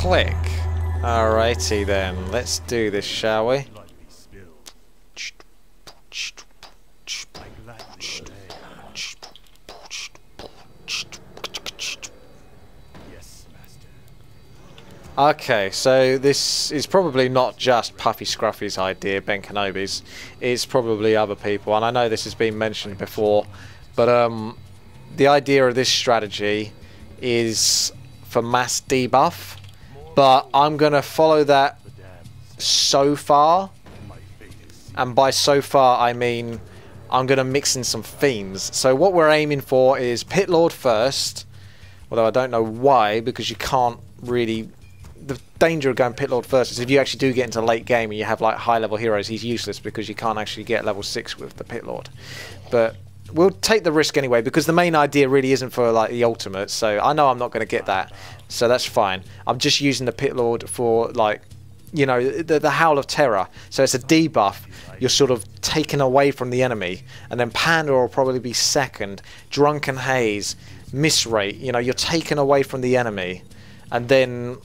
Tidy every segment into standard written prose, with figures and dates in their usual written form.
click. Alrighty then, let's do this, shall we? Okay, so this is probably not just Puffy Scruffy's idea, Ben Kenobi's. It's probably other people, and I know this has been mentioned before, but the idea of this strategy is for mass debuff, but I'm going to follow that so far, and by so far I mean I'm going to mix in some fiends. So what we're aiming for is Pit Lord first, although I don't know why, because you can't really... The danger of going Pit Lord first is if you actually do get into late game and you have like high level heroes, he's useless because you can't actually get level 6 with the Pit Lord. But we'll take the risk anyway, because the main idea really isn't for like the ultimate, so I know I'm not going to get that, so that's fine. I'm just using the Pit Lord for, like, you know, the Howl of Terror. So it's a debuff. You're sort of taken away from the enemy, and then Panda will probably be second. Drunken Haze, Miss Rate, you know, you're taken away from the enemy, and then...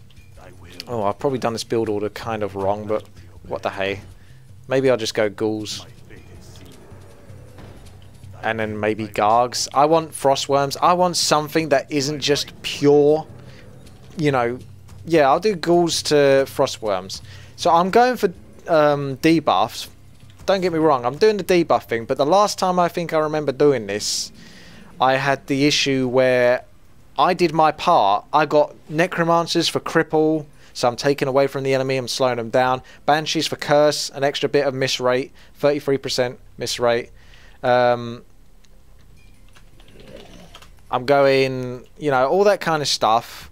Oh, I've probably done this build order kind of wrong, but what the hey. Maybe I'll just go Ghouls. And then maybe Gargs. I want Frostworms. I want something that isn't just pure, you know... Yeah, I'll do Ghouls to Frostworms. So I'm going for debuffs. Don't get me wrong, I'm doing the debuff thing, but the last time I think I remember doing this, I had the issue where I did my part. I got Necromancers for Cripple, so I'm taking away from the enemy, I'm slowing them down. Banshees for Curse, an extra bit of miss rate, 33% miss rate. I'm going, you know, all that kind of stuff.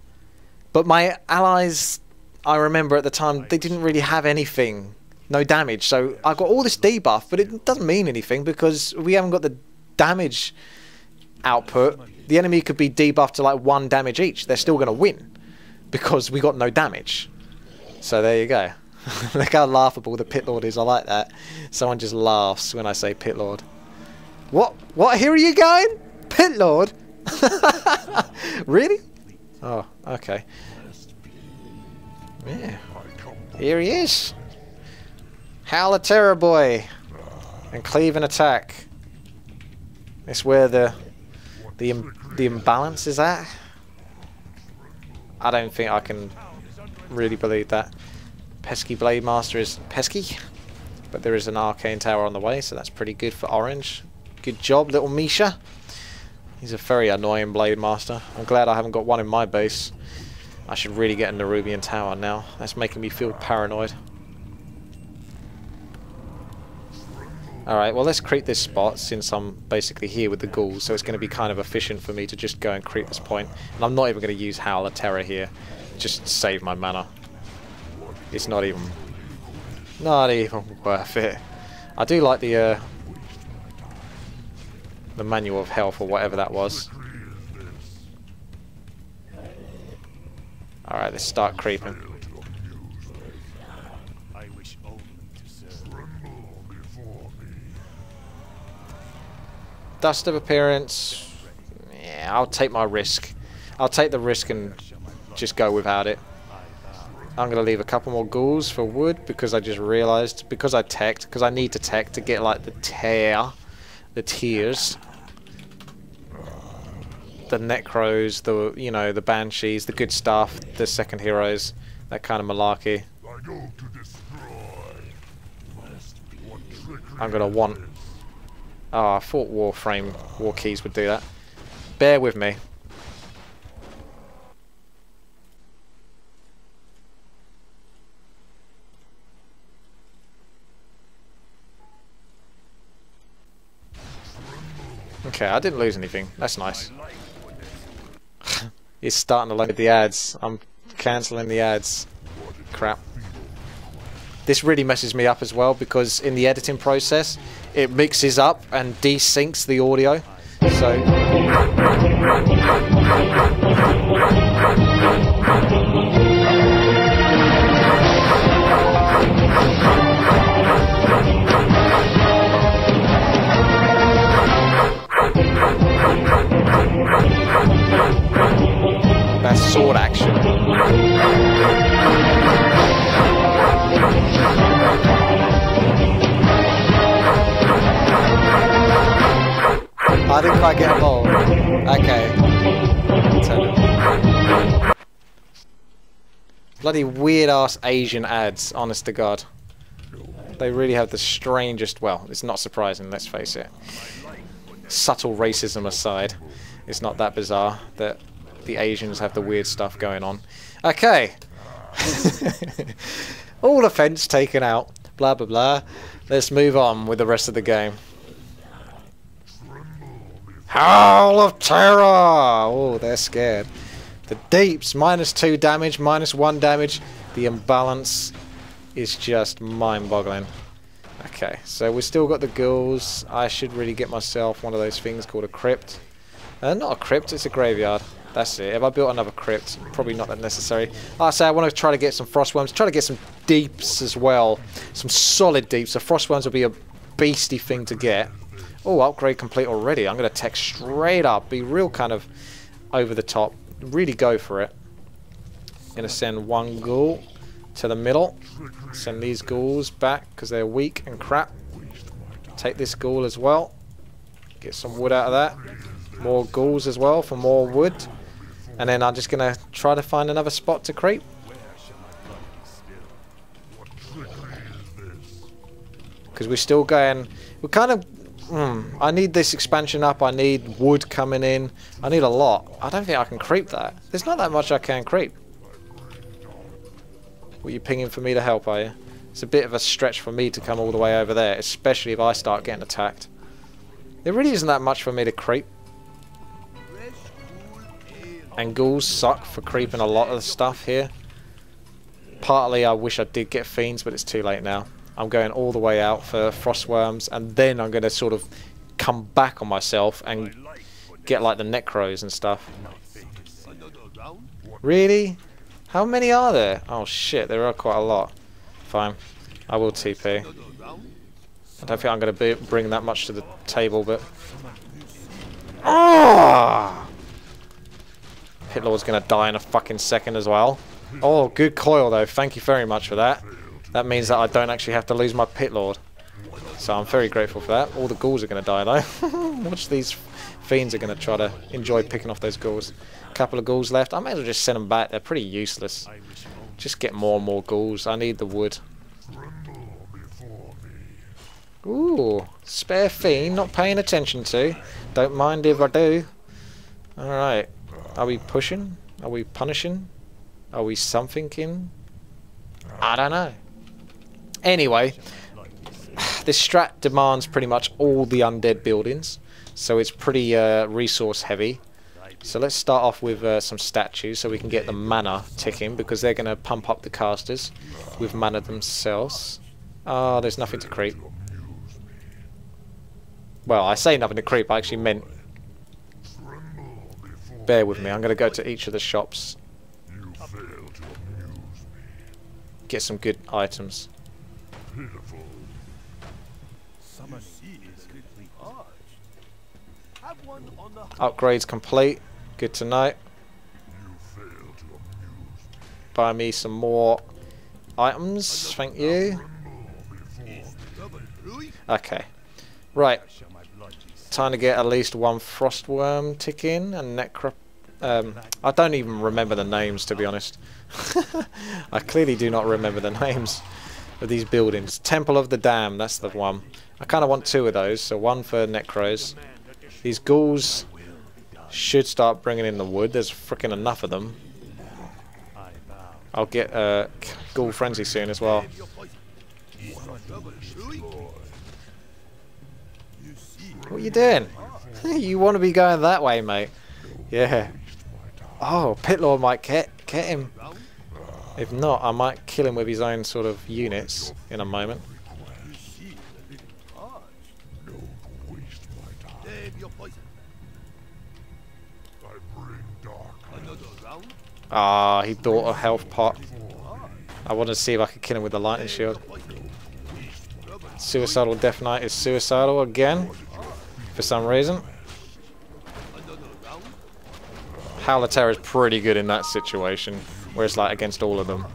But my allies, I remember at the time, they didn't really have anything. No damage. So I got all this debuff, but it doesn't mean anything because we haven't got the damage output. The enemy could be debuffed to like 1 damage each. They're still going to win because we got no damage. So there you go. Look how laughable the Pit Lord is. I like that. Someone just laughs when I say Pit Lord. What? What? Here are you going? Pit Lord? Really? Oh, okay. Yeah. Here he is. Howl of Terror Boy. And Cleave and Attack. It's where the imbalance is at. I don't think I can really believe that. Pesky Blade Master is pesky. But there is an Arcane Tower on the way, so that's pretty good for Orange. Good job, little Misha. He's a very annoying Blade Master. I'm glad I haven't got one in my base. I should really get in the Rubian Tower now. That's making me feel paranoid. Alright, well let's creep this spot since I'm basically here with the ghouls, so it's going to be kind of efficient for me to just go and creep this point. And I'm not even going to use Howl of Terror here. Just save my mana. It's not even worth it. I do like the Manual of Health or whatever that was. Alright, let's start creeping. Dust of Appearance. Yeah, I'll take my risk. I'll take the risk and just go without it. I'm going to leave a couple more ghouls for wood because I just realised, because I teched, because I need to tech to get like the tears. The Necros, the, you know, the Banshees, the good stuff, the second heroes, that kind of malarkey. I'm going to want... Oh, I thought War Keys would do that. Bear with me. Okay, I didn't lose anything. That's nice. It's starting to load the ads. I'm cancelling the ads. Crap. This really messes me up as well because in the editing process it mixes up and desyncs the audio. So that's sword action. I get involved. Okay. Bloody weird ass Asian ads, honest to God. They really have the strangest, well, it's not surprising, let's face it. Subtle racism aside, it's not that bizarre that the Asians have the weird stuff going on. Okay. All offence taken out. Blah blah blah. Let's move on with the rest of the game. Howl of Terror! Oh, they're scared. The deeps, -2 damage, -1 damage. The imbalance is just mind-boggling. Okay, so we've still got the ghouls. I should really get myself one of those things called a crypt. Not a crypt, it's a graveyard. That's it. If I built another crypt, probably not that necessary. Like I say, I want to try to get some frostworms, try to get some deeps as well. Some solid deeps. The frostworms will be a beastly thing to get. Oh, upgrade complete already. I'm going to tech straight up. Be real kind of over the top. Really go for it. Going to send one ghoul to the middle. Send these ghouls back because they're weak and crap. Take this ghoul as well. Get some wood out of that. More ghouls as well for more wood. And then I'm just going to try to find another spot to creep. Because we're still going... We're kind of... I need this expansion up. I need wood coming in. I need a lot. I don't think I can creep that. There's not that much I can creep. What, you pinging for me to help, are you? It's a bit of a stretch for me to come all the way over there. Especially if I start getting attacked. There really isn't that much for me to creep. And ghouls suck for creeping a lot of the stuff here. Partly I wish I did get fiends, but it's too late now. I'm going all the way out for frostworms, and then I'm going to sort of come back on myself and get like the necros and stuff. Really? How many are there? Oh shit, there are quite a lot. Fine. I will TP. I don't think I'm going to bring that much to the table, but... Ah! Pit Lord's going to die in a fucking second as well. Oh, good coil though. Thank you very much for that. That means that I don't actually have to lose my Pit Lord. So I'm very grateful for that. All the ghouls are going to die though. Watch, these fiends are going to try to enjoy picking off those ghouls. A couple of ghouls left. I may as well just send them back. They're pretty useless. Just get more and more ghouls. I need the wood. Ooh, spare fiend. Not paying attention to. Don't mind if I do. Alright. Are we pushing? Are we punishing? Are we something-ing? I don't know. Anyway, this strat demands pretty much all the undead buildings, so it's pretty resource heavy. So let's start off with some statues so we can get the mana ticking, because they're going to pump up the casters with mana themselves. Ah, there's nothing to creep. Well, I say nothing to creep, I actually meant... Bear with me, I'm going to go to each of the shops. Get some good items. Upgrades complete. Good to know. Buy me some more items. Thank you. Okay. Right. Time to get at least one frostworm tick in and necro. I don't even remember the names, to be honest. I clearly do not remember the names of these buildings. Temple of the Dam, that's the one. I kind of want two of those, so one for necros. These ghouls should start bringing in the wood. There's freaking enough of them. I'll get Ghoul Frenzy soon as well. What are you doing? You want to be going that way, mate. Yeah. Oh, Pit Lord might get him. If not, I might kill him with his own sort of units in a moment. Ah, he bought a health pot. I want to see if I can kill him with the lightning shield. Suicidal Death Knight is suicidal again, for some reason. Howl of Terror is pretty good in that situation, where it's like against all of them.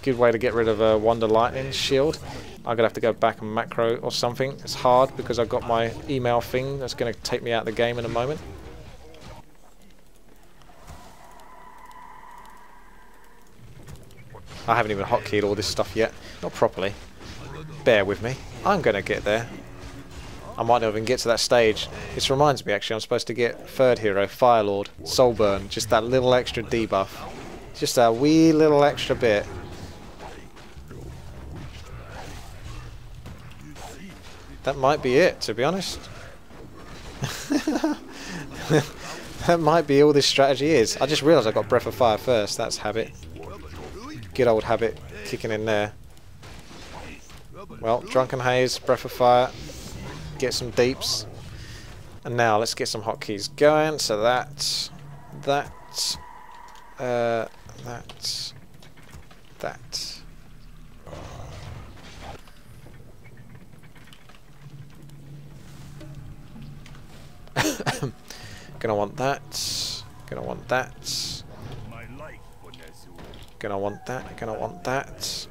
Good way to get rid of a Wonder Lightning shield. I'm gonna have to go back and macro or something. It's hard because I've got my email thing that's gonna take me out of the game in a moment. I haven't even hotkeyed all this stuff yet. Not properly. Bear with me. I'm gonna get there. I might not even get to that stage. This reminds me actually I'm supposed to get third hero, Firelord, Soulburn, just that little extra debuff. Just a wee little extra bit. That might be it, to be honest. That might be all this strategy is. I just realised I got Breath of Fire first. That's habit. Good old habit kicking in there. Well, Drunken Haze, Breath of Fire, get some deeps. And now let's get some hotkeys going. So that. Gonna want that. Gonna want that. Gonna want that. Gonna want that.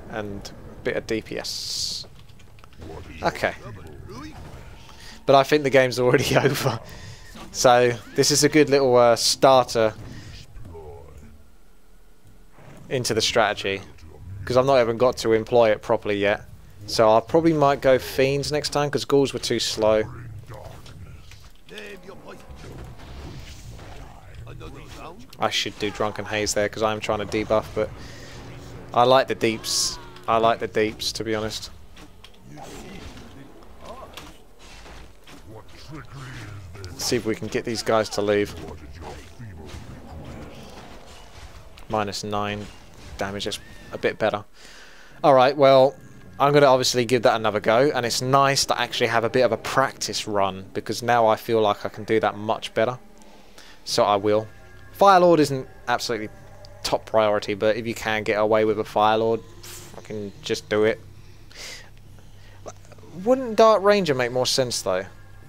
And a bit of DPS. Okay. But I think the game's already over. So this is a good little starter into the strategy. Because I've not even got to employ it properly yet. So I probably might go fiends next time because ghouls were too slow. I should do Drunken Haze there because I'm trying to debuff, but I like the deeps. I like the deeps, to be honest. Let's see if we can get these guys to leave. -9 damage, that's a bit better. Alright, well, I'm going to obviously give that another go, and it's nice to actually have a bit of a practice run, because now I feel like I can do that much better. So I will. Firelord isn't absolutely top priority, but if you can get away with a Firelord, fucking just do it. Wouldn't Dark Ranger make more sense though?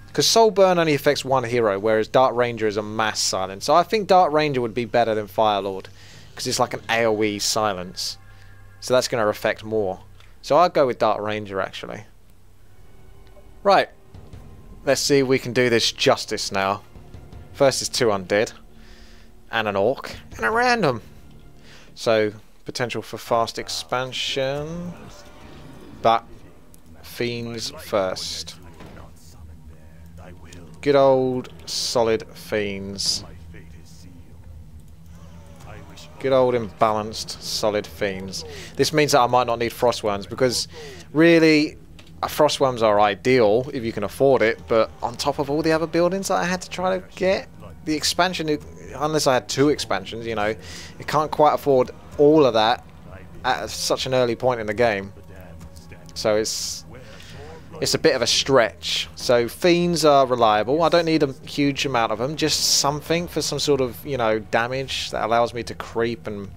Because Soulburn only affects one hero, whereas Dark Ranger is a mass silence. So I think Dark Ranger would be better than Firelord, because it's like an AoE silence. So that's going to affect more. So I'll go with Dark Ranger actually. Right. Let's see if we can do this justice now. First is 2 undead. And an orc. And a random. So, potential for fast expansion. But, fiends first. Good old solid fiends. Good old imbalanced solid fiends. This means that I might not need frostworms because really frostworms are ideal if you can afford it, but on top of all the other buildings that I had to try to get, the expansion, unless I had 2 expansions, you know, it can't quite afford all of that at such an early point in the game. So it's a bit of a stretch. So fiends are reliable. I don't need a huge amount of them, just something for some sort of, you know, damage that allows me to creep and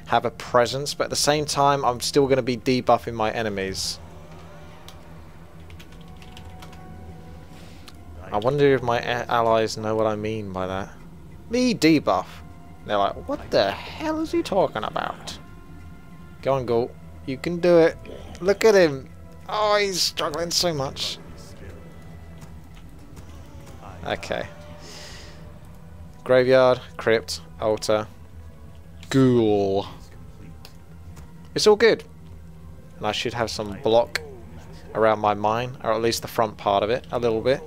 have a presence, but at the same time I'm still going to be debuffing my enemies. I wonder if my allies know what I mean by that. Me debuff. They're like, what the hell is he talking about? Go on, Ghoul. You can do it. Look at him. Oh, he's struggling so much. Okay. Graveyard, crypt, altar, ghoul. It's all good. And I should have some block around my mine, or at least the front part of it, a little bit.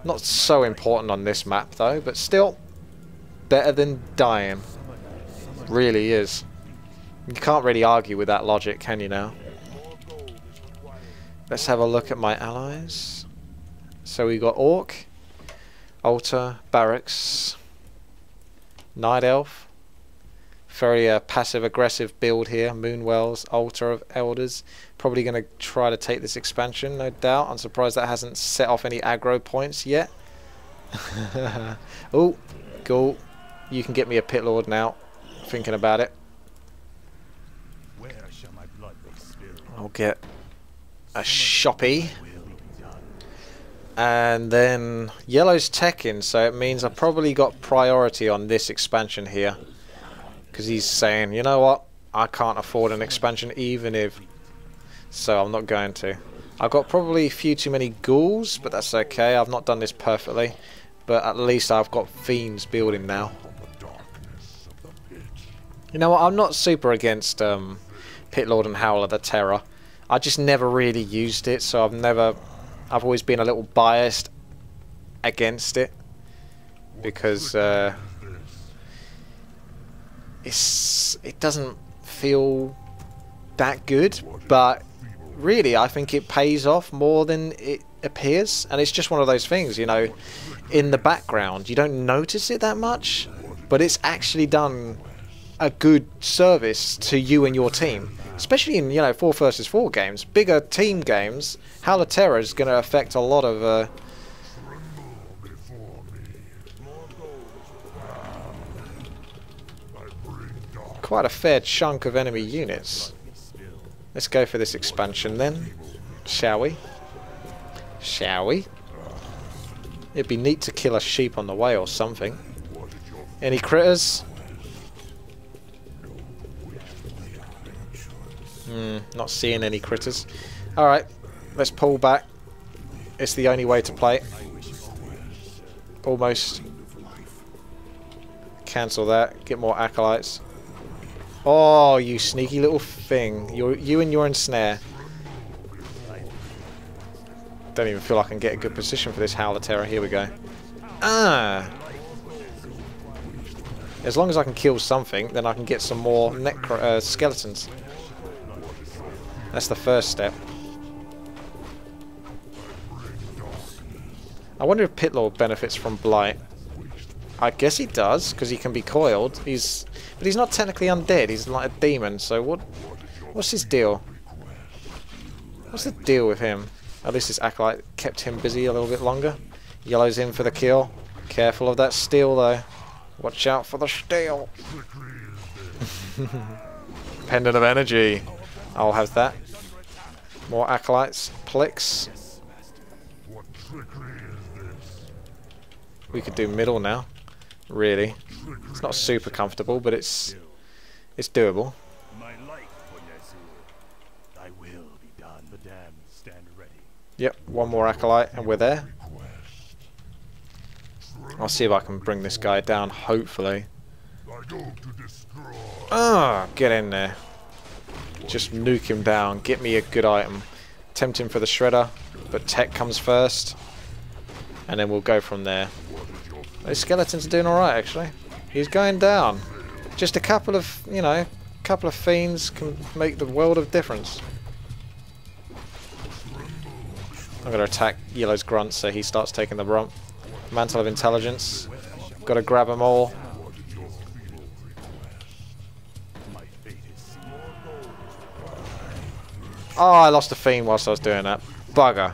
Not so important on this map though, but still better than dying. Really is. You can't really argue with that logic, can you now? Let's have a look at my allies. So we got Orc, Altar, Barracks, Night Elf. Very passive-aggressive build here. Moonwells, Altar of Elders. Probably going to try to take this expansion, no doubt. I'm surprised that hasn't set off any aggro points yet. Oh, cool. You can get me a Pit Lord now. Thinking about it. I'll get a Shoppy. And then Yellow's teching, so it means I've probably got priority on this expansion here. Because he's saying, you know what, I can't afford an expansion even if so I'm not going to. I've got probably a few too many ghouls, but that's okay. I've not done this perfectly, but at least I've got fiends building now. You know what? I'm not super against Pit Lord and Howler the Terror. I just never really used it, so I've always been a little biased against it because it doesn't feel that good, but really I think it pays off more than it appears, and it's just one of those things, you know, in the background you don't notice it that much, but it's actually done a good service to you and your team, especially in, you know, 4 versus 4 games, bigger team games. Howler Terror is going to affect a lot of quite a fair chunk of enemy units. Let's go for this expansion then, shall we? Shall we? It'd be neat to kill a sheep on the way or something. Any critters? Not seeing any critters. Alright, let's pull back. It's the only way to play. Almost. Cancel that. Get more acolytes. Oh, you sneaky little thing. You and your ensnare. Don't even feel like I can get a good position for this Howler Terror. Here we go. Ah! As long as I can kill something, then I can get some more skeletons. That's the first step. I wonder if Pit Lord benefits from Blight. I guess he does, because he can be coiled. But he's not technically undead. He's like a demon. So what's his deal? What's the deal with him? At least this acolyte kept him busy a little bit longer. Yellow's in for the kill. Careful of that steel though. Watch out for the steel. Pendant of energy. I'll have that. More acolytes. Plix. We could do middle now. Really. It's not super comfortable, but it's doable. Yep, one more acolyte and we're there. I'll see if I can bring this guy down, hopefully. Ah, get in there. Just nuke him down. Get me a good item. Tempt him for the shredder, but tech comes first. And then we'll go from there. Those skeletons are doing alright, actually. He's going down. Just a couple of, you know, couple of fiends can make the world of difference. I'm going to attack Yellow's grunt so he starts taking the brunt. Mantle of Intelligence. Got to grab them all. Oh, I lost a fiend whilst I was doing that. Bugger.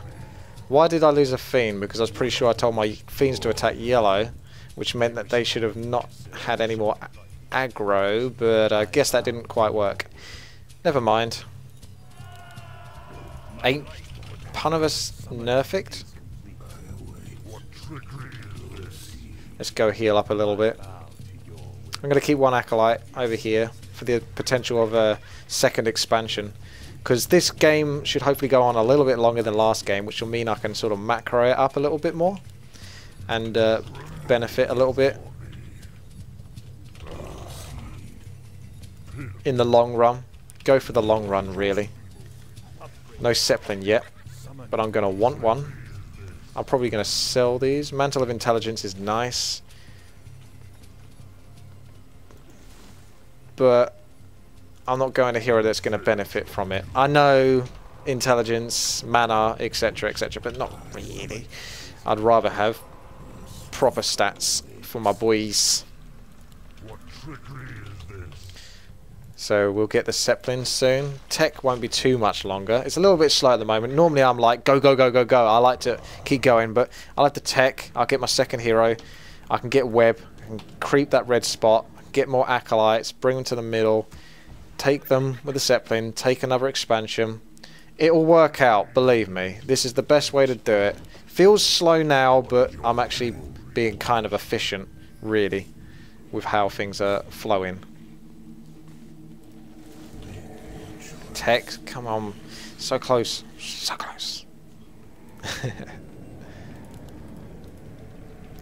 Why did I lose a fiend? Because I was pretty sure I told my fiends to attack Yellow, which meant that they should have not had any more aggro, but I guess that didn't quite work. Never mind. Ain't pun of us nerfed? Let's go heal up a little bit. I'm going to keep one acolyte over here for the potential of a second expansion, because this game should hopefully go on a little bit longer than last game, which will mean I can sort of macro it up a little bit more and benefit a little bit in the long run. Go for the long run, really. No Zeppelin yet, but I'm going to want one. I'm probably going to sell these. Mantle of Intelligence is nice, but I'm not going to hero that's going to benefit from it. I know intelligence, mana, etc, etc, but not really. I'd rather have proper stats for my boys. So we'll get the Zeppelin soon. Tech won't be too much longer. It's a little bit slow at the moment. Normally I'm like, go, go, go, go, go. I like to keep going, but I like the tech. I'll get my second hero. I can get web. I can creep that red spot. Get more acolytes. Bring them to the middle. Take them with the Zeppelin. Take another expansion. It will work out, believe me. This is the best way to do it. Feels slow now, but I'm actually being kind of efficient, really, with how things are flowing. Tech, come on. So close. So close.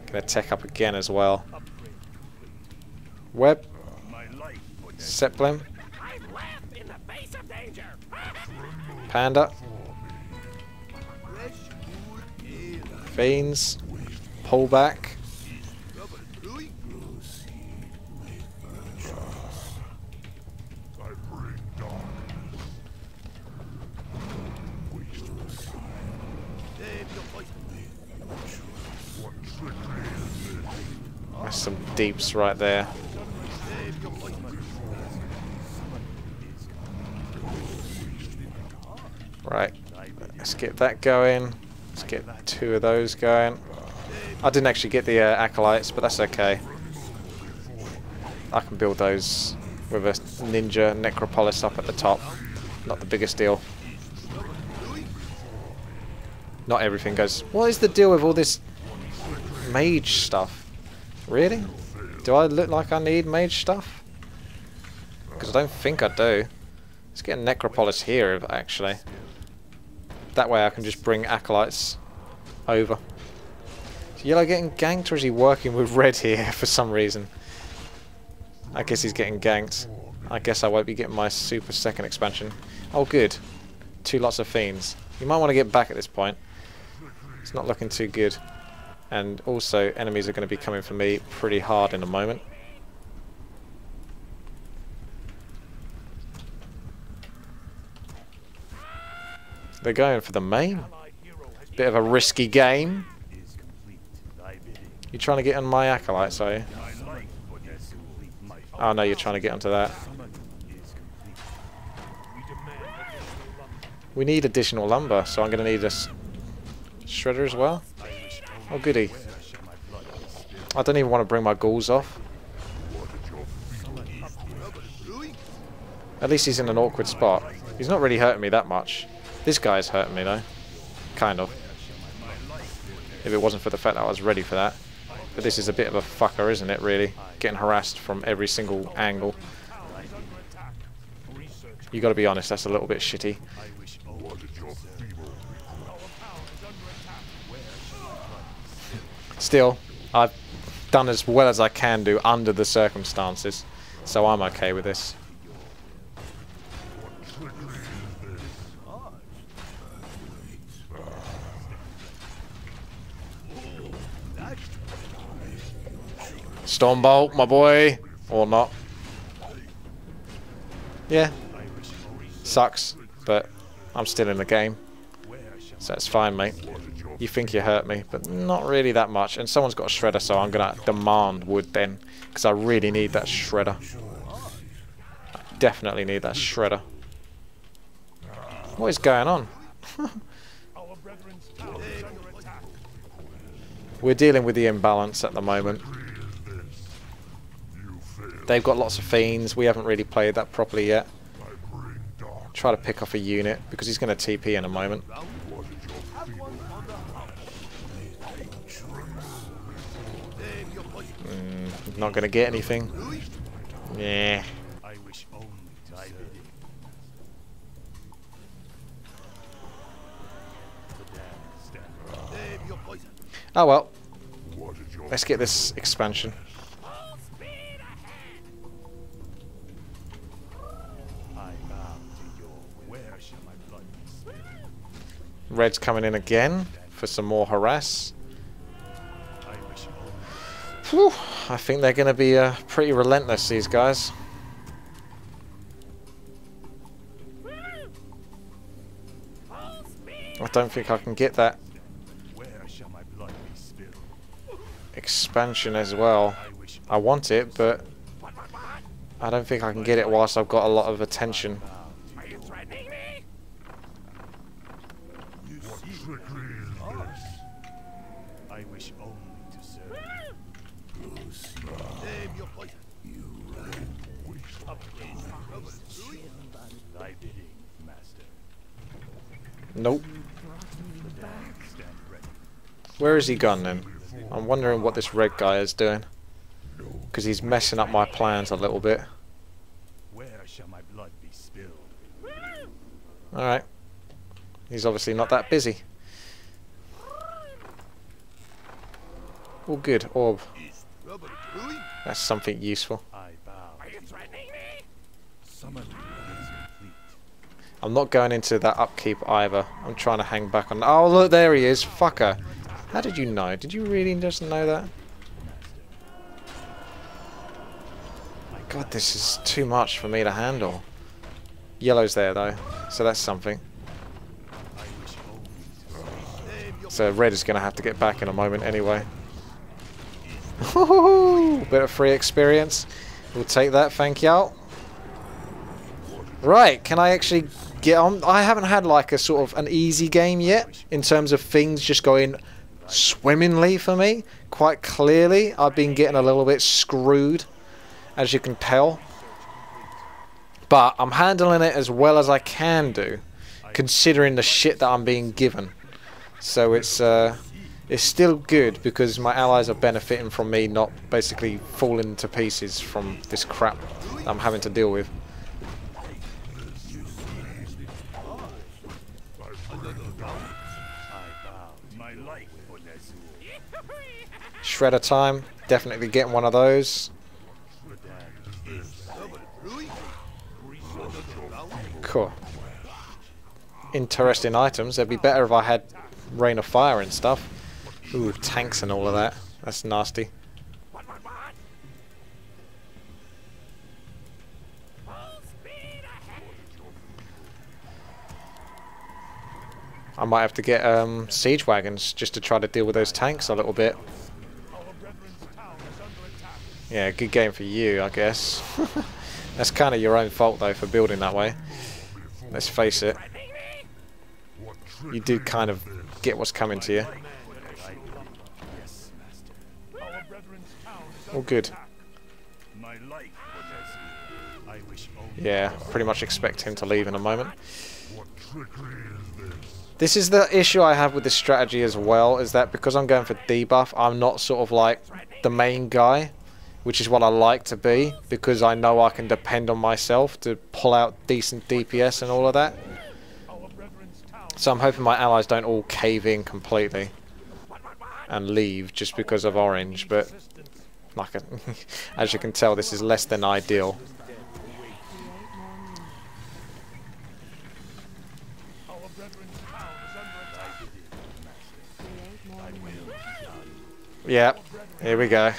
Gonna tech up again as well. Web. Zeppelin. Panda. Fiends. Pull back. That's some deeps right there. Right, let's get that going. Let's get 2 of those going. I didn't actually get the acolytes, but that's okay. I can build those with a ninja necropolis up at the top. Not the biggest deal. Not everything goes. What is the deal with all this mage stuff? Really? Do I look like I need mage stuff? Because I don't think I do. Let's get a necropolis here, actually. That way I can just bring acolytes over. Is Yellow getting ganked, or is he working with red here for some reason? I guess he's getting ganked. I guess I won't be getting my super second expansion. Oh good. 2 lots of fiends. You might want to get back at this point. It's not looking too good. And also enemies are going to be coming for me pretty hard in a moment. They're going for the main. Bit of a risky game. You're trying to get on my acolytes, are you? Oh no, you're trying to get onto that. We need additional lumber, so I'm going to need a shredder as well. Oh goody. I don't even want to bring my ghouls off. At least he's in an awkward spot. He's not really hurting me that much. This guy's hurting me though. Kind of. If it wasn't for the fact that I was ready for that. But this is a bit of a fucker, isn't it, really? Getting harassed from every single angle. You gotta be honest, that's a little bit shitty. Still, I've done as well as I can do under the circumstances, so I'm okay with this. Stormbolt, my boy, or not. Yeah, sucks, but I'm still in the game, so it's fine, mate. You think you hurt me, but not really that much. And someone's got a shredder, so I'm going to demand wood then. Because I really need that shredder. I definitely need that shredder. What is going on? We're dealing with the imbalance at the moment. They've got lots of fiends. We haven't really played that properly yet. Try to pick off a unit, because he's going to TP in a moment. Not gonna get anything. Yeah. Oh well. Let's get this expansion. Red's coming in again for some more harass. Whew, I think they're going to be pretty relentless, these guys. I don't think I can get that expansion as well. I want it, but I don't think I can get it whilst I've got a lot of attention. Nope. Where is he gone then? I'm wondering what this red guy is doing. Because he's messing up my plans a little bit. Alright. He's obviously not that busy. All good. Orb. That's something useful. I'm not going into that upkeep either. I'm trying to hang back on... Oh, look, there he is. Fucker. How did you know? Did you really just know that? My god, this is too much for me to handle. Yellow's there, though. So that's something. So red is going to have to get back in a moment anyway. Bit of free experience. We'll take that, thank y'all. Right, can I actually get on? I haven't had like a sort of an easy game yet in terms of things just going swimmingly for me. Quite clearly, I've been getting a little bit screwed, as you can tell. But I'm handling it as well as I can do, considering the shit that I'm being given. So it's still good because my allies are benefiting from me not basically falling to pieces from this crap that I'm having to deal with. Shredder time, definitely getting one of those. Cool. Interesting items. It'd be better if I had Rain of Fire and stuff. Ooh, tanks and all of that. That's nasty. I might have to get siege wagons just to try to deal with those tanks a little bit. Yeah, good game for you, I guess. That's kind of your own fault, though, for building that way. Let's face it. You do kind of get what's coming to you. All good. Yeah, pretty much expect him to leave in a moment. This is the issue I have with this strategy as well, is that because I'm going for debuff, I'm not sort of like the main guy, which is what I like to be, because I know I can depend on myself to pull out decent DPS and all of that. So I'm hoping my allies don't all cave in completely and leave just because of orange, but like as you can tell, this is less than ideal. Yeah, here we go.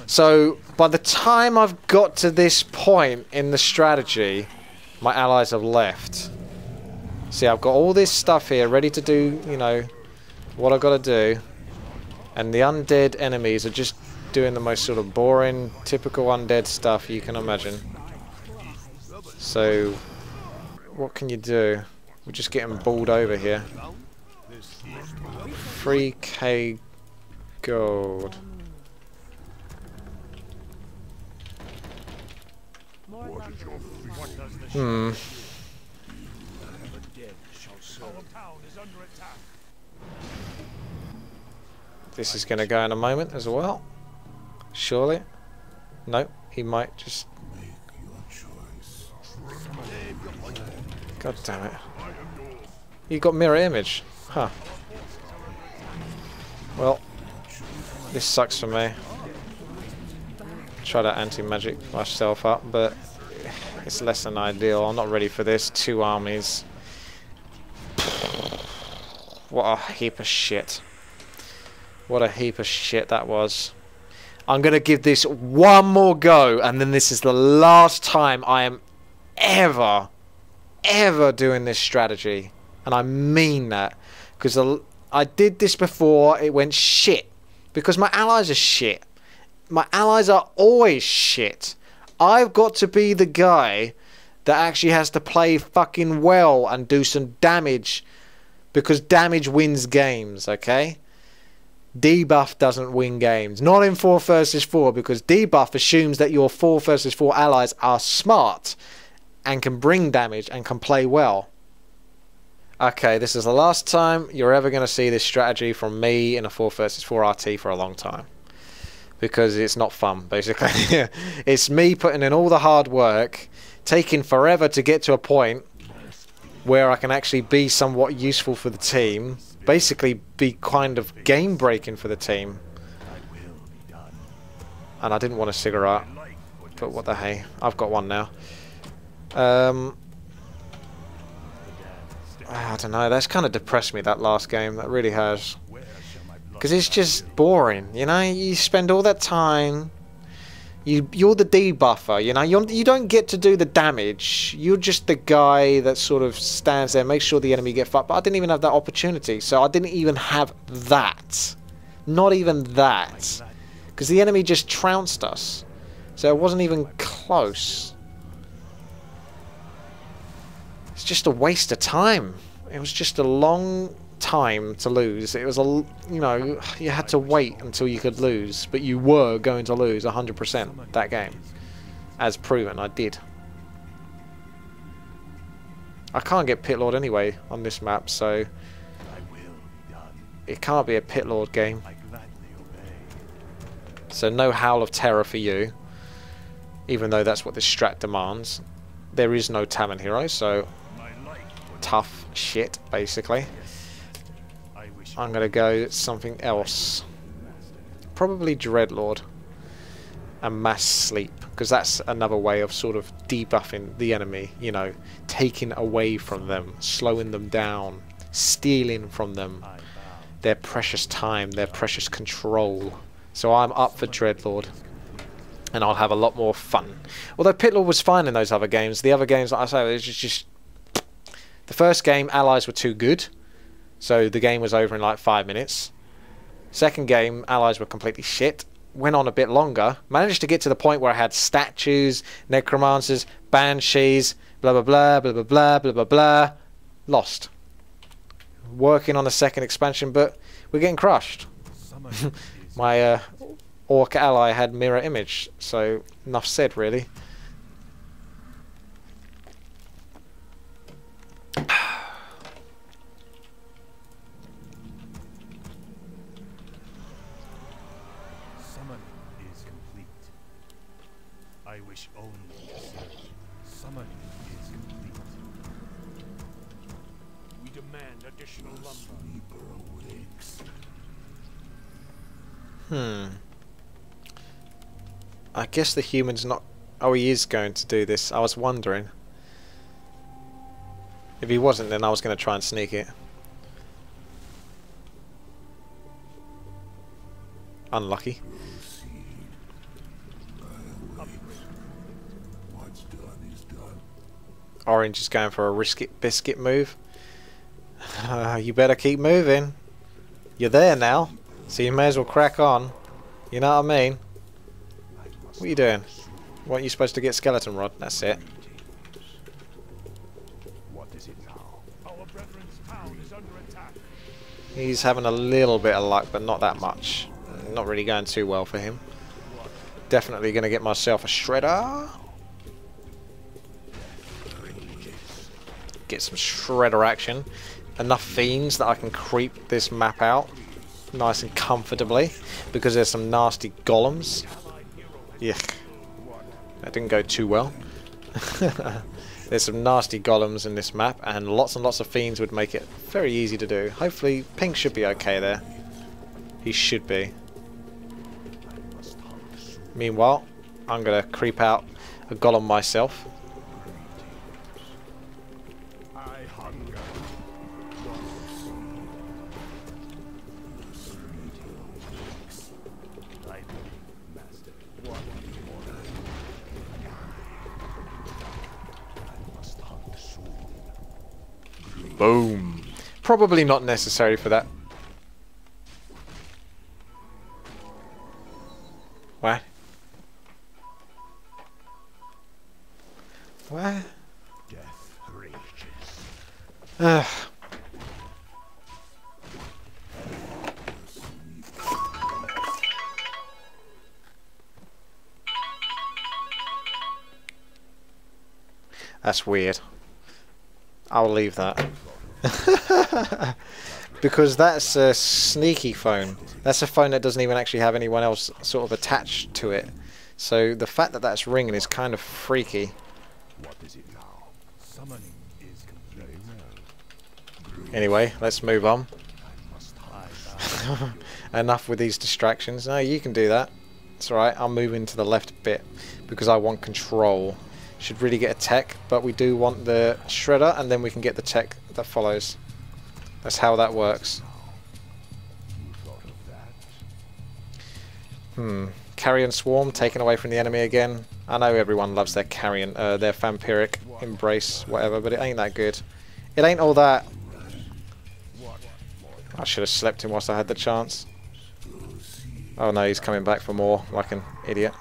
So by the time I've got to this point in the strategy, my allies have left. See, I've got all this stuff here ready to do, you know, what I've got to do. And the undead enemies are just doing the most sort of boring, typical undead stuff you can imagine. So, what can you do? We're just getting balled over here. 3k gold. This is going to go in a moment as well. Surely. Nope, he might just... God damn it. You got mirror image. Huh. Well, this sucks for me. Try to anti-magic myself up, but it's less than ideal. I'm not ready for this. 2 armies. What a heap of shit. What a heap of shit that was. I'm going to give this one more go, and then this is the last time I am ever doing this strategy. And I mean that. Because I did this before, it went shit. Because my allies are shit. My allies are always shit. I've got to be the guy that actually has to play fucking well and do some damage. Because damage wins games, okay? Debuff doesn't win games. Not in 4 versus 4, because debuff assumes that your 4 versus 4 allies are smart and can bring damage and can play well. Okay, this is the last time you're ever going to see this strategy from me in a 4 versus 4 RT for a long time. Because it's not fun, basically. It's me putting in all the hard work, taking forever to get to a point, where I can actually be somewhat useful for the team, basically be kind of game breaking for the team. And I didn't want a cigarette, but what the hey, I've got one now. I don't know, that's kind of depressed me, that last game, that really has. Because it's just boring, you know, you spend all that time, you're the debuffer, you know, you don't get to do the damage, you're just the guy that sort of stands there, makes sure the enemy get fucked, but I didn't even have that opportunity, so I didn't even have that. Not even that. Because the enemy just trounced us, so it wasn't even close. It's just a waste of time. It was just a long time to lose. It was you know, you had to wait until you could lose, but you were going to lose 100% that game. As proven, I did. I can't get Pit Lord anyway on this map, so it can't be a Pit Lord game. So no Howl of Terror for you, even though that's what this strat demands. There is no Talon hero, so tough shit, basically. I'm going to go something else. Probably Dreadlord and Mass Sleep, because that's another way of sort of debuffing the enemy, you know, taking away from them, slowing them down, stealing from them their precious time, their precious control. So I'm up for Dreadlord, and I'll have a lot more fun. Although Pit Lord was fine in those other games, the other games, like I say, it was just the first game, allies were too good, so the game was over in like 5 minutes. Second game, allies were completely shit. Went on a bit longer. Managed to get to the point where I had statues, necromancers, banshees, blah blah blah, blah blah blah, blah blah blah. Lost. Working on the second expansion, but we're getting crushed. My orc ally had mirror image, so enough said, really. I wish only summoning is complete. We demand additional lumber. I guess the human's not... Oh, he is going to do this. I was wondering. If he wasn't, then I was going to try and sneak it. Unlucky. Orange is going for a biscuit move. You better keep moving. You're there now, so you may as well crack on. You know what I mean? What are you doing? Weren't you supposed to get skeleton rod? That's it. What is it now? Our brethren's town is under attack. He's having a little bit of luck, but not that much. Not really going too well for him. Definitely going to get myself a shredder. Get some shredder action. Enough fiends that I can creep this map out nice and comfortably, because there's some nasty golems. Yuck. That didn't go too well. There's some nasty golems in this map, and lots of fiends would make it very easy to do. Hopefully Pink should be okay there. He should be. Meanwhile, I'm going to creep out a golem myself. Boom. Probably not necessary for that. What? What? Death rages. Ugh. That's weird. I'll leave that. Because that's a sneaky phone. That's a phone that doesn't even actually have anyone else sort of attached to it. So the fact that that's ringing is kind of freaky. What is it now? Summoning is complete. Anyway, let's move on. Enough with these distractions. No, you can do that. It's alright, I'll move into the left a bit because I want control. Should really get a tech, but we do want the shredder and then we can get the tech that follows. That's how that works. Carrion Swarm taken away from the enemy again. I know everyone loves their carrion, their vampiric embrace, whatever, but it ain't that good. It ain't all that. I should have slept in whilst I had the chance. Oh no, he's coming back for more, like an idiot.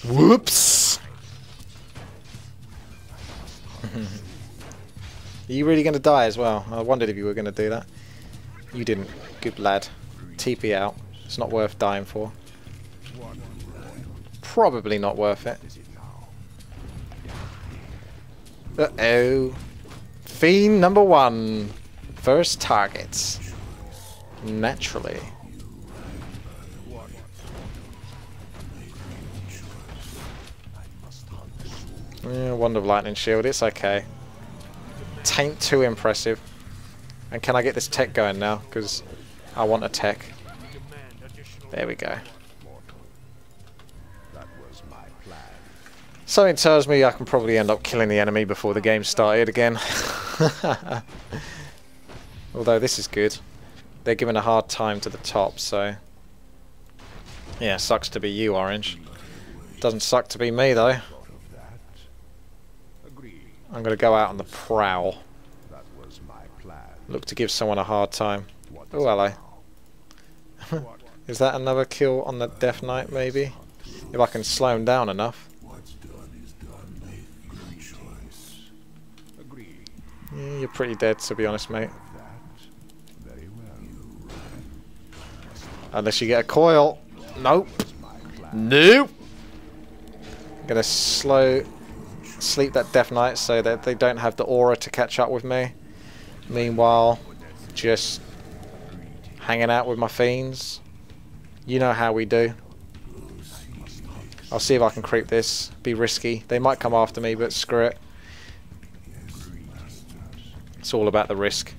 Whoops! Are you really going to die as well? I wondered if you were going to do that. You didn't. Good lad. TP out. It's not worth dying for. Probably not worth it. Uh-oh. Fiend number 1. First targets. Naturally. Yeah, Wand of Lightning Shield. It's okay. Taint too impressive. And can I get this tech going now? Because I want a tech. There we go. Something tells me I can probably end up killing the enemy before the game started again. Although this is good. They're giving a hard time to the top, so... Yeah, sucks to be you, Orange. Doesn't suck to be me, though. I'm going to go out on the prowl. Look to give someone a hard time. Oh, hello. Is that another kill on the Death Knight, maybe? If I can slow him down enough. Yeah, you're pretty dead, to be honest, mate. Unless you get a coil. Nope. Nope. I'm going to sleep that Death Knight so that they don't have the aura to catch up with me. Meanwhile, just hanging out with my fiends. You know how we do. I'll see if I can creep this. Be risky. They might come after me, but screw it. It's all about the risk.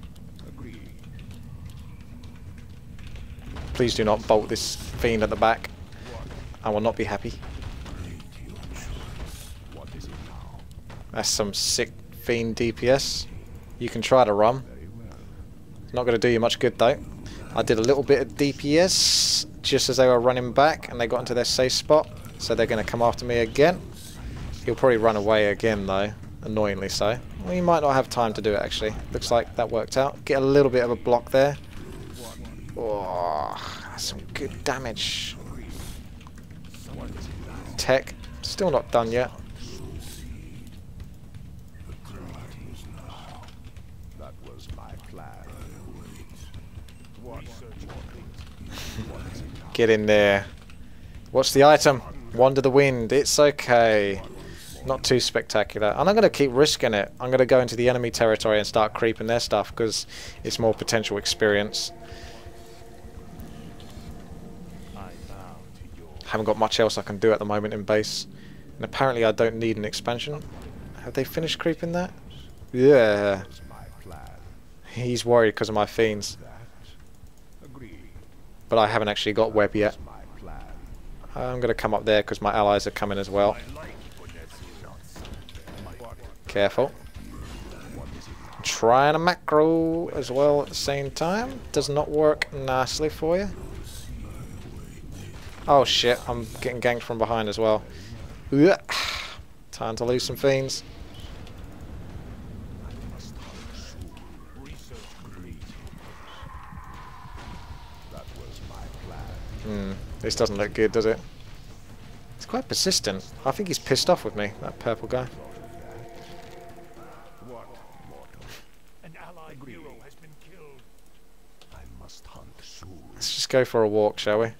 Please do not bolt this fiend at the back. I will not be happy. That's some sick fiend DPS. You can try to run. It's not going to do you much good though. I did a little bit of DPS just as they were running back and they got into their safe spot. So they're going to come after me again. He'll probably run away again though. Annoyingly so. Well, you might not have time to do it actually. Looks like that worked out. Get a little bit of a block there. Oh, that's some good damage. Tech. Still not done yet. Get in there. What's the item? Wand of the Wind. It's okay. Not too spectacular. And I'm going to keep risking it. I'm going to go into the enemy territory and start creeping their stuff because it's more potential experience. Haven't got much else I can do at the moment in base. And apparently I don't need an expansion. Have they finished creeping that? Yeah. He's worried because of my fiends. But I haven't actually got web yet. I'm going to come up there because my allies are coming as well. Careful. Trying a macro as well at the same time. Does not work nicely for you. Oh shit, I'm getting ganked from behind as well. Time to lose some fiends. This doesn't look good, does it? It's quite persistent. I think he's pissed off with me, that purple guy. Let's just go for a walk, shall we? Are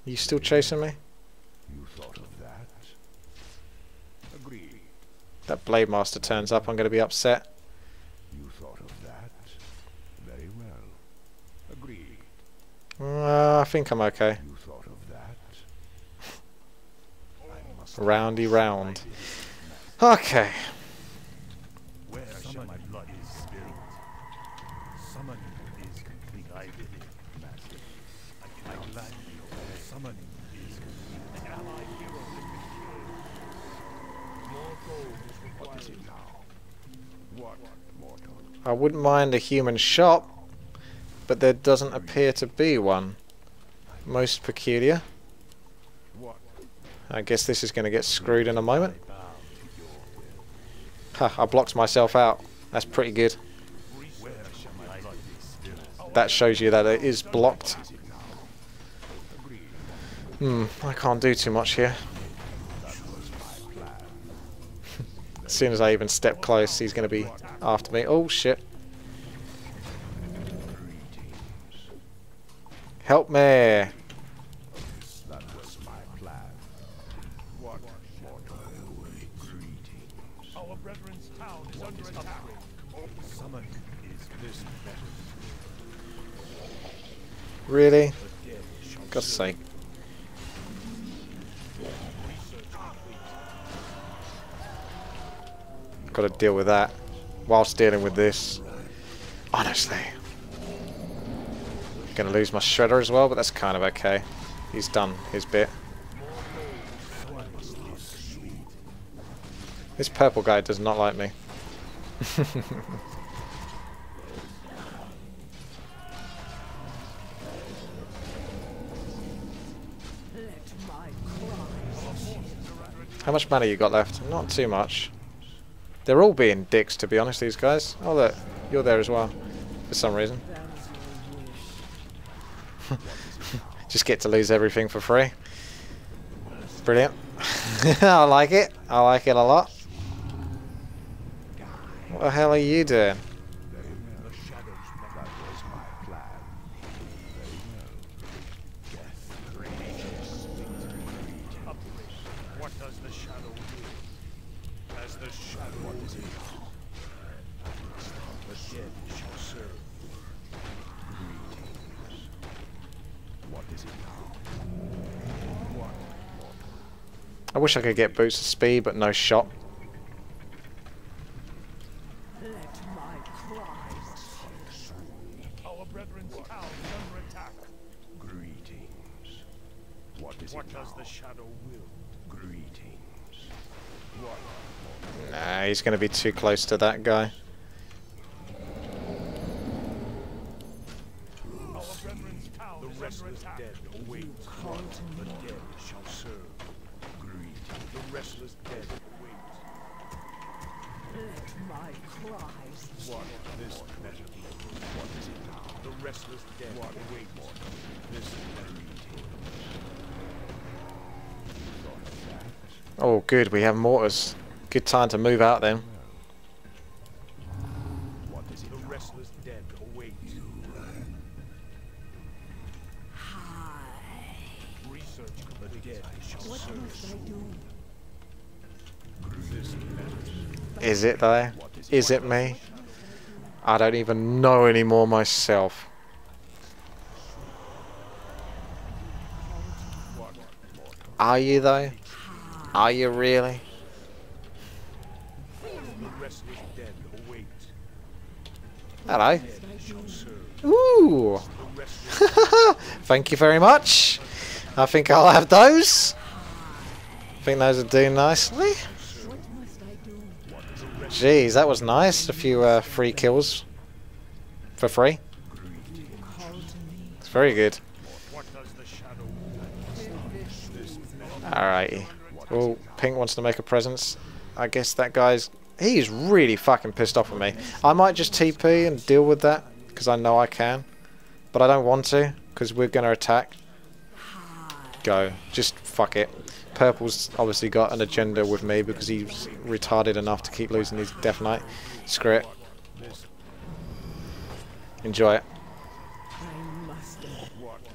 you still chasing me? That Blade Master turns up, I'm going to be upset. I think I'm okay. Roundy round. Okay. Where shall my blood is spilled? Summoning is complete. I did it, master. I gladly obey. Summoning is complete. An allied hero has been killed. More gold is required. What is it now? What, mortal? I wouldn't mind a human shop, but there doesn't appear to be one. Most peculiar. What? I guess this is going to get screwed in a moment. Ha, I blocked myself out. That's pretty good. Where shall my blood is spilled? That shows you that it is blocked. I can't do too much here. As soon as I even step close, he's going to be after me. Oh shit. Help me. That was my plan. What, mortal? Greetings. Our brethren's town is under attack. Summoning is this better? Really? God's sake. Got to deal with that whilst dealing with this. Honestly. Gonna lose my shredder as well, but that's kind of okay. He's done his bit. This purple guy does not like me. How much money you got left? Not too much. They're all being dicks, to be honest, these guys. Oh look, you're there as well, for some reason. Just get to lose everything for free. Brilliant. I like it. I like it a lot. What the hell are you doing? What does the shadow do? As the shadow, what is it? The dead shall serve. What is it now? What? I wish I could get boots of speed, but no shot. Our brethren's town is under attack. Greetings. What is what does the shadow will? Greetings. What? Nah, he's going to be too close to that guy. Our brethren's town the restless dead await. The dead shall serve. Greetings. The restless dead await. Let my cries. What this better be? What is it now? The restless dead await. This better be. Oh good, we have mortars. Good time to move out then. What is it? The restless dead await. Research the dead shall What serve. must I do? This better. Is it though? Is it me? I don't even know anymore myself. Are you though? Are you really? The restless dead await. Hello. Dead shall serve. Ooh. The restless Thank you very much. I think I'll have those. I think those are doing nicely. What must I do? Jeez, that was nice. A few free kills for free. Call to me. It's very good. what does the shadow Alrighty. Well, Pink wants to make a presence. I guess that guy's... He's really fucking pissed off with me. I might just TP and deal with that, because I know I can. But I don't want to, because we're going to attack. Go. Just fuck it. Purple's obviously got an agenda with me, because he's retarded enough to keep losing his Death Knight. Screw it. Enjoy it. I must.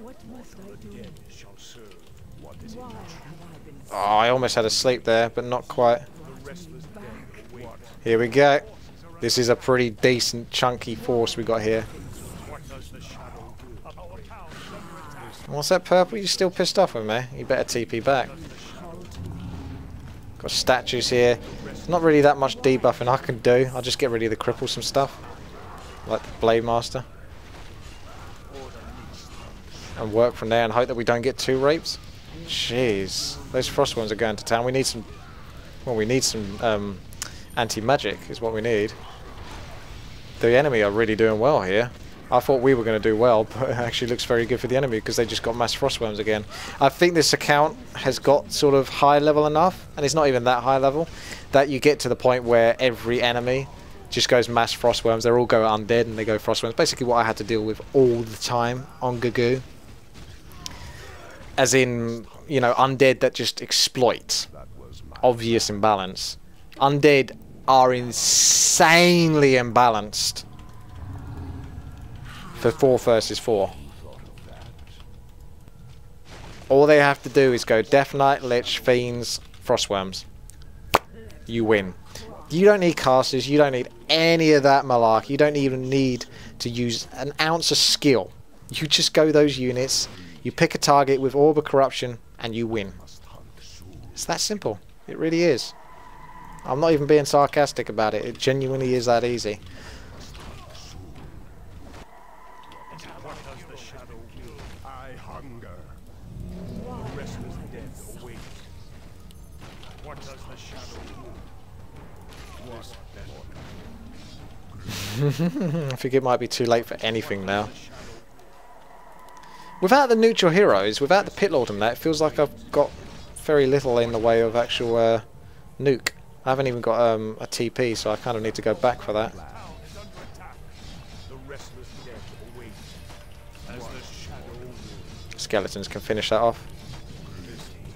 What must I do? shall serve. Why have I been Oh, I almost had a sleep there, but not quite. The restless dead await. Here we go. This is a pretty decent, chunky force we got here. What does the shadow do? Our town is under attack. What's that, Purple? You still pissed off with me? You better TP back. called to me? Got statues here. Not really that much debuffing I can do. I'll just get rid of the cripple some stuff. Like the Blade Master. And work from there and hope that we don't get 2 rapes. Jeez. Those Frostworms are going to town. We need some... Well, we need some anti-magic is what we need. The enemy are really doing well here. I thought we were going to do well, but it actually looks very good for the enemy because they just got mass Frostworms again. I think this account has got sort of high level enough, and it's not even that high level, that you get to the point where every enemy just goes mass Frostworms. They all go undead and they go Frostworms. Basically what I had to deal with all the time on Gugu. As in, you know, undead that just exploit obvious imbalance. Undead are insanely imbalanced for 4 versus 4. All they have to do is go Death Knight, Lich, Fiends, Frostworms. You win. You don't need casters, you don't need any of that malarkey, you don't even need to use an ounce of skill. You just go those units, you pick a target with Orb of Corruption, and you win. It's that simple. It really is. I'm not even being sarcastic about it. It genuinely is that easy. I hunger. Restless death awaits. What does the shadow do? I think it might be too late for anything now. Without the neutral heroes, without the Pit Lord and that, it feels like I've got very little in the way of actual nuke. I haven't even got a TP, so I kind of need to go back for that. Skeletons can finish that off.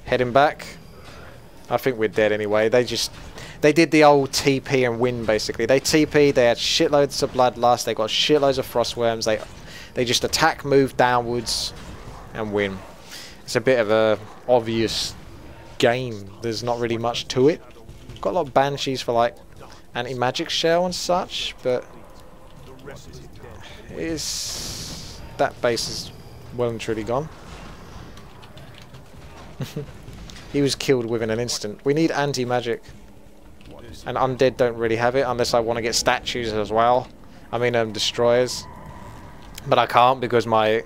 Heading back. I think we're dead anyway. They did the old TP and win basically. They TP, they had shitloads of bloodlust, they got shitloads of frostworms, they just attack, move downwards and win. It's a bit of a obvious game. There's not really much to it. Got a lot of banshees for like anti-magic shell and such, but that base is well and truly gone. He was killed within an instant. We need anti-magic. And undead don't really have it unless I want to get statues as well. I mean destroyers. But I can't because my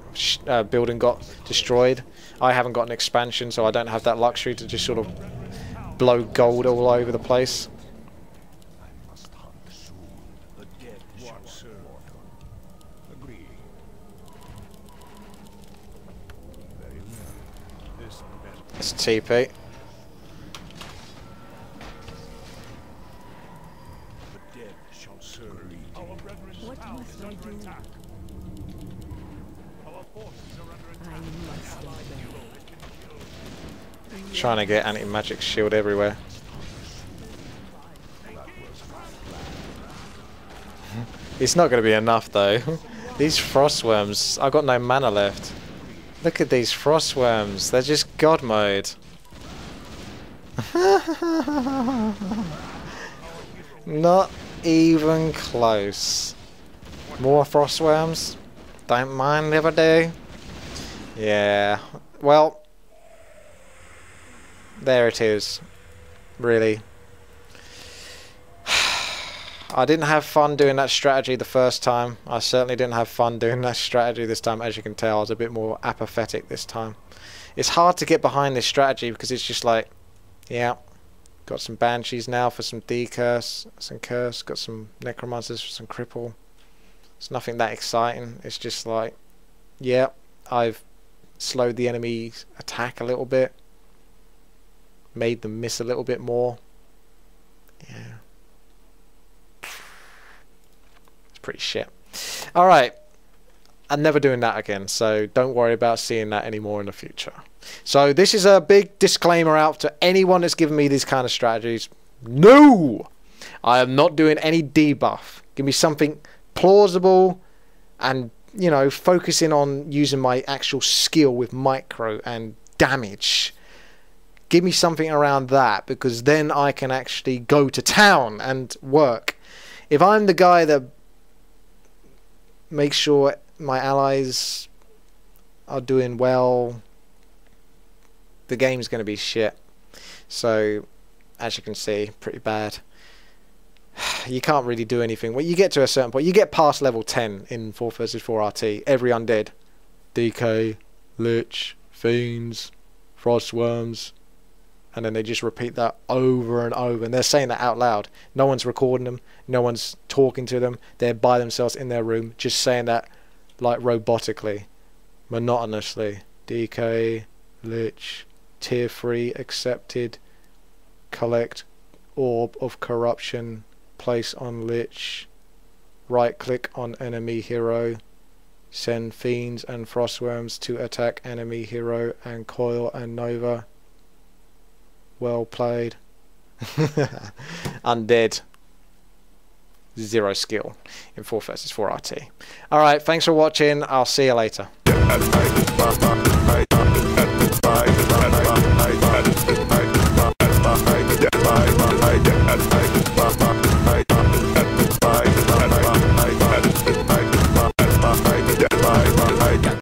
building got destroyed. I haven't got an expansion, so I don't have that luxury to just sort of blow gold all over the place. It's TP. What must I do? I must obey. Trying to get anti-magic shield everywhere. It's not going to be enough though. These frostworms, I've got no mana left. Look at these frostworms, they're just god mode. Not even close. More frostworms? Don't mind if I do. Yeah, well, there it is. Really. I didn't have fun doing that strategy the first time. I certainly didn't have fun doing that strategy this time. As you can tell, I was a bit more apathetic this time. It's hard to get behind this strategy because it's just like, yeah, got some banshees now for some decurse, some curse, got some necromancers for some cripple. It's nothing that exciting. It's just like, yeah, I've slowed the enemy's attack a little bit, made them miss a little bit more. Yeah. Pretty shit. Alright, I'm never doing that again, so don't worry about seeing that anymore in the future. So this is a big disclaimer out to anyone that's given me these kind of strategies. No! I am not doing any debuff. Give me something plausible and, you know, focusing on using my actual skill with micro and damage. Give me something around that, because then I can actually go to town and work. If I'm the guy that make sure my allies are doing well, the game's going to be shit. So as you can see, pretty bad. You can't really do anything. Well, you get to a certain point. You get past level 10 in 4 vs 4 RT. Every undead. DK, Lich, Fiends, Frostworms. And then they just repeat that over and over. And they're saying that out loud. No one's recording them. No one's talking to them. They're by themselves in their room, just saying that like robotically, monotonously. DK, Lich, Tier 3 accepted. Collect Orb of Corruption. Place on Lich. Right click on enemy hero. Send Fiends and Frostworms to attack enemy hero and Coil and Nova. Well played. Undead. 0 skill in 4 vs 4 RT. Alright, thanks for watching. I'll see you later.